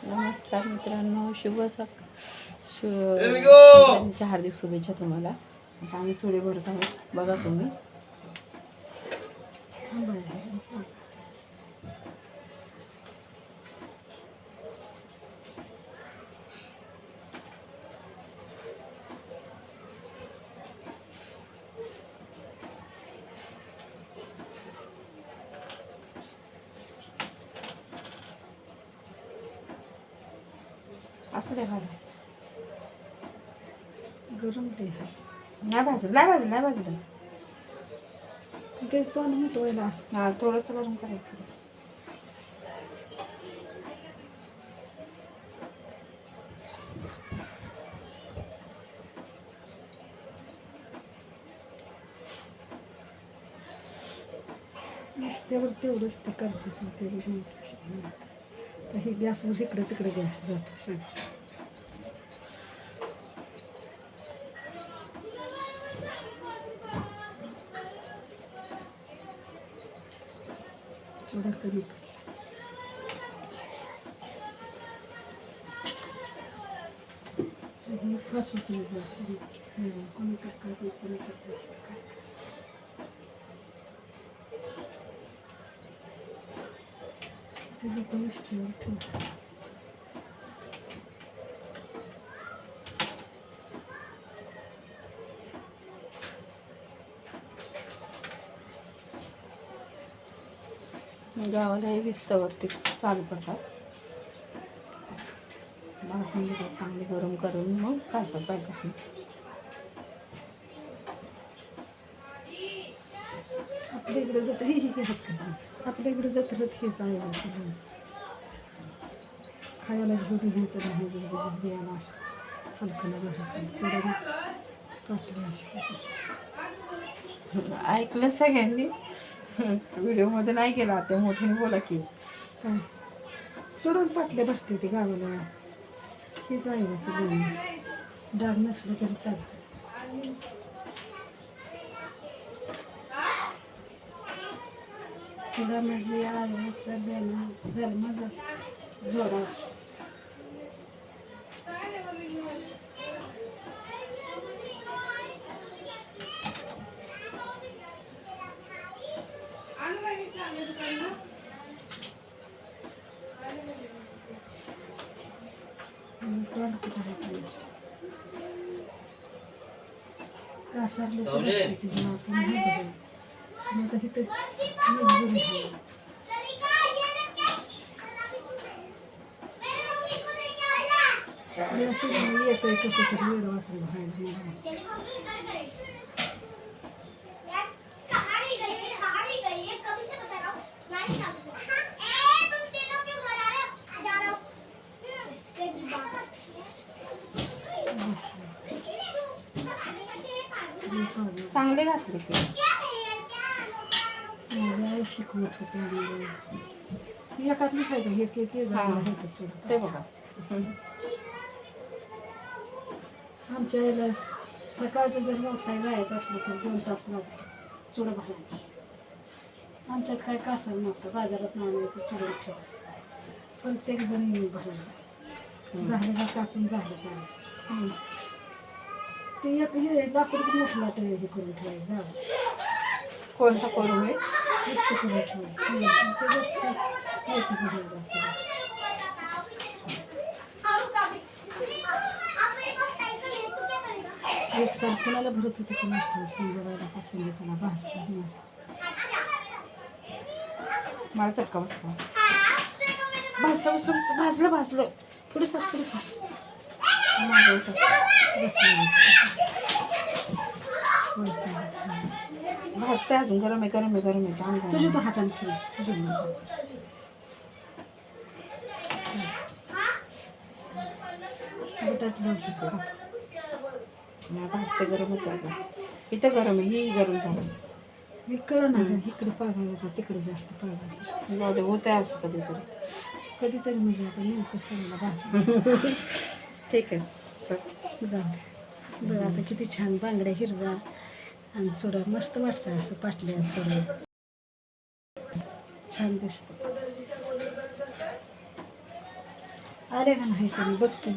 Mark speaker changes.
Speaker 1: नमस्कार मित्रांनो, शुभ सकाळच्या हार्दिक शुभेच्छा तुम्हाला. आता आम्ही चुडे भरत आहोत, बघा तुम्ही. असू दे भाजी गरम ते नाही भाजलं तेच दोन मिनिट व्हायला असं. हां, थोडंसं गरम करायचं. रस्त्यावर तेवढंच ते करते तर हे गॅसवर इकडे तिकडे गॅस जातो सांग. थोडा कमी फास होतो गॅस. कोणी टक्का कोणी कसं असतं काय. गावाला हे विस्तावरती चालू करतात. भाजून घेतात चांगले गरम करून मग घालतात बायकांनी. आपल्या इकडे जात आपल्या इकडे जत्रत हे चांगलं खायला घेऊन नाही तर नाही द्यायला असं हलकाला घरात चुडा पाटले असतात. ऐकलं सगळ्यांनी, व्हिडिओमध्ये नाही केला. ते मोठ्याने बोला की काय सोडून पाटले भरते ते गावाला. हे जायचं डाग नसलं तरी चालतं. सोडा म्हणजे आईचा जन्माचा जोडा असतो. येतोय कसं तरी वेळ वाटलं चांगले घातले की माझ्या शिकवत होते. एकातलीच आहे का हे ते बघा. आमच्या याला सकाळचं जर व्यवसाय जायचं असलं तर 2 तास लागायचं चुडं भरायला. आमच्यात काय कासर नव्हतं, बाजारात आणायचं चुडं ठेवायचं. प्रत्येक जण येऊन भरायला झालं का कापून झालं का ते एक हे लाकडचं मोठं लाट हे करून ठेवायचं. कोणतं करून हे मस्त करून ठेवायचं. एक साल कोणाला भरत होते की नष्ट संजवायला का संगीताला भाजलं मला चटका बसला. भाजलं पुढे साप भाजते अजून. गरम आहे तुझ्या तो हाताने ठेव. भाजते गरमच आहे. इथं गरम आहे, ही गरम झाली. इकडं ना इकडे पागायला का तिकडे जास्त पागायला जाऊ दे. होत आहे असं कधीतरी म्हणजे आता नेमकं सगळ्याला भाजून ठीक आहे जाऊ दे. बरं आता किती छान बांगड्या हिरवा आणि चुडा मस्त वाटतं असं पाटल्या चुडा छान दिसतं. आले का नाही तरी बघ की